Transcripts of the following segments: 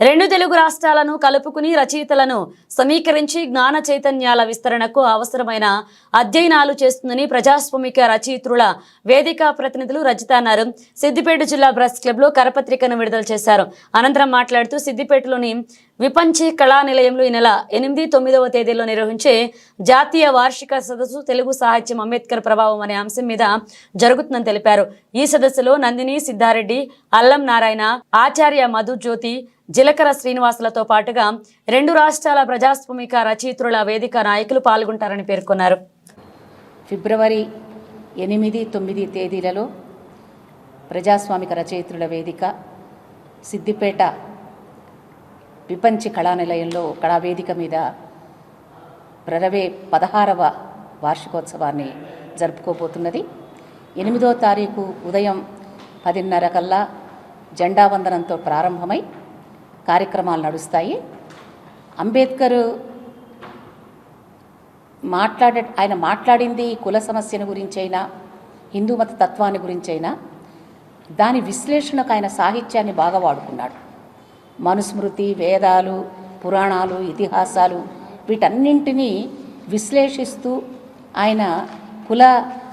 రెండు తెలుగు రాష్ట్రాలను కలుపుకుని రచయితలను సమీకరించి జ్ఞాన చైతన్యాల విస్తరణకు అవసరమైన అధ్యయనాలు చేస్తుందని ప్రజాస్వామిక రచయిత్రుల వేదిక ప్రతినిధులు రజిత అన్నారు. సిద్దిపేట జిల్లా ప్రెస్ క్లబ్ లో కరపత్రికను విడుదల చేశారు. అనంతరం మాట్లాడుతూ సిద్దిపేటలోని విపంచి కళా నిలయంలో ఈ నెల 8, 9వ తేదీల్లో నిర్వహించే జాతీయ వార్షిక సదస్సు తెలుగు సాహిత్యం అంబేద్కర్ ప్రభావం అనే అంశం మీద జరుగుతుందని తెలిపారు. ఈ సదస్సులో నందిని సిద్ధారెడ్డి, అల్లం నారాయణ, ఆచార్య మధు జ్యోతి, జిలకర శ్రీనివాసులతో పాటుగా రెండు రాష్ట్రాల ప్రజాస్వామిక రచయిత్రుల వేదిక నాయకులు పాల్గొంటారని పేర్కొన్నారు. ఫిబ్రవరి 8, 9 తేదీలలో ప్రజాస్వామిక రచయిత్రుల వేదిక సిద్దిపేట విపంచి కళానిలయంలో కళావేదిక మీద ప్రరవే 16వ వార్షికోత్సవాన్ని జరుపుకోబోతున్నది. 8వ తారీఖు ఉదయం 10:30 కల్లా జెండా వందనంతో ప్రారంభమై కార్యక్రమాలు నడుస్తాయి. అంబేద్కర్ ఆయన మాట్లాడింది కుల సమస్యను గురించైనా, హిందూ మత తత్వాన్ని గురించైనా, దాని విశ్లేషణకు ఆయన సాహిత్యాన్ని బాగా వాడుకున్నాడు. మనుస్మృతి, వేదాలు, పురాణాలు, ఇతిహాసాలు వీటన్నింటినీ విశ్లేషిస్తూ ఆయన కుల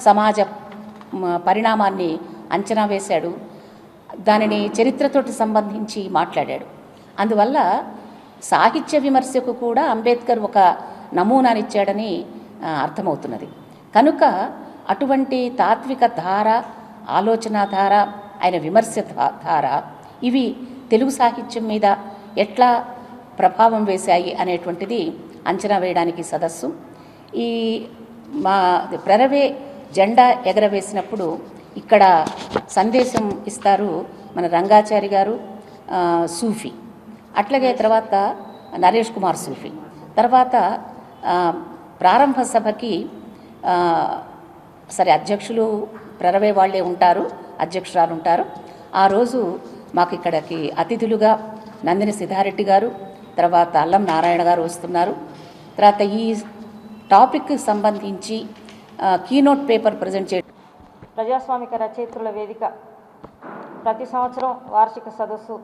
సమాజ పరిణామాన్ని అంచనా వేశాడు. దానిని చరిత్రతోటి సంబంధించి మాట్లాడాడు. అందువల్ల సాహిత్య విమర్శకు కూడా అంబేద్కర్ ఒక నమూనానిచ్చాడని అర్థమవుతున్నది. కనుక అటువంటి తాత్విక ధార, ఆలోచన ధార, ఆయన విమర్శ ధార ఇవి తెలుగు సాహిత్యం మీద ఎట్లా ప్రభావం వేశాయి అనేటువంటిది అంచనా వేయడానికి సదస్సు. ఈ మా ప్రరవే జెండా ఎగరవేసినప్పుడు ఇక్కడ సందేశం ఇస్తారు మన రంగాచారి గారు, సూఫీ, అట్లాగే తర్వాత నరేష్ కుమార్ సూఫీ. తర్వాత ప్రారంభ సభకి అధ్యక్షులు ప్రరవే వాళ్ళే ఉంటారు, అధ్యక్షురాలు ఉంటారు. ఆ రోజు మాకు ఇక్కడికి అతిథులుగా నందిని సిద్ధారెడ్డి గారు, తర్వాత అల్లం నారాయణ గారు వస్తున్నారు. తర్వాత ఈ టాపిక్కి సంబంధించి కీనోట్ పేపర్ ప్రజెంట్ చేయడం. ప్రజాస్వామిక రచయిత్రుల వేదిక ప్రతి సంవత్సరం వార్షిక సదస్సు,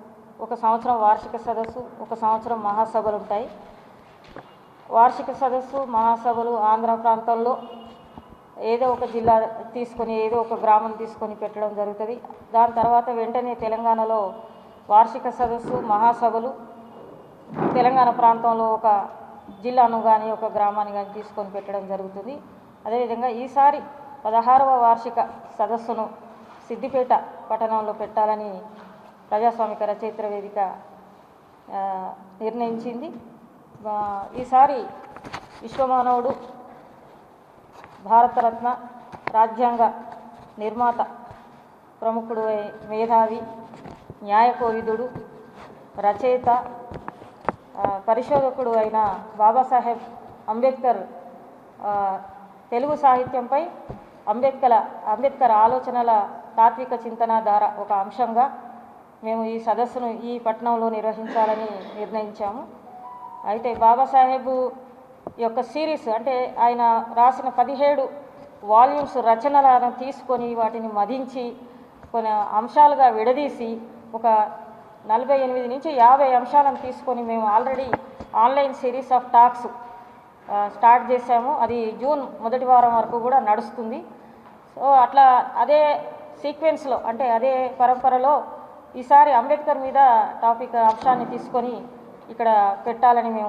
ఒక సంవత్సరం వార్షిక సదస్సు, ఒక సంవత్సరం మహాసభలు ఉంటాయి. వార్షిక సదస్సు, మహాసభలు ఆంధ్ర ప్రాంతంలో ఏదో ఒక జిల్లా తీసుకొని, ఏదో ఒక గ్రామం తీసుకొని పెట్టడం జరుగుతుంది. దాని తర్వాత వెంటనే తెలంగాణలో వార్షిక సదస్సు, మహాసభలు తెలంగాణ ప్రాంతంలో ఒక జిల్లాను కానీ ఒక గ్రామాన్ని కానీ తీసుకొని పెట్టడం జరుగుతుంది. అదేవిధంగా ఈసారి 16వ వార్షిక సదస్సును సిద్దిపేట పట్టణంలో పెట్టాలని ప్రజాస్వామిక రచయిత్ర వేదిక నిర్ణయించింది. ఈసారి విశ్వమానవుడు, భారతరత్న, రాజ్యాంగ నిర్మాత, ప్రముఖుడు, మేధావి, న్యాయకోవిదుడు, రచయిత, పరిశోధకుడు అయిన బాబాసాహెబ్ అంబేద్కర్ తెలుగు సాహిత్యంపై అంబేద్కర్ ఆలోచనల తాత్విక చింతన ద్వారా ఒక అంశంగా మేము ఈ సదస్సును ఈ పట్టణంలో నిర్వహించాలని నిర్ణయించాము. అయితే బాబాసాహెబ్ యొక్క సిరీస్, అంటే ఆయన రాసిన 17 వాల్యూమ్స్ రచనలను తీసుకొని వాటిని మదించి కొన్ని అంశాలుగా విడదీసి ఒక 48 నుంచి 50 అంశాలను తీసుకొని మేము already online series of talks start చేశాము. అది జూన్ మొదటి వారం వరకు కూడా నడుస్తుంది. సో అట్లా అదే సీక్వెన్స్లో, అంటే అదే పరంపరలో ఈసారి అంబేద్కర్ మీద టాపిక్ అంశాన్ని తీసుకొని ఇక్కడ పెట్టాలని మేము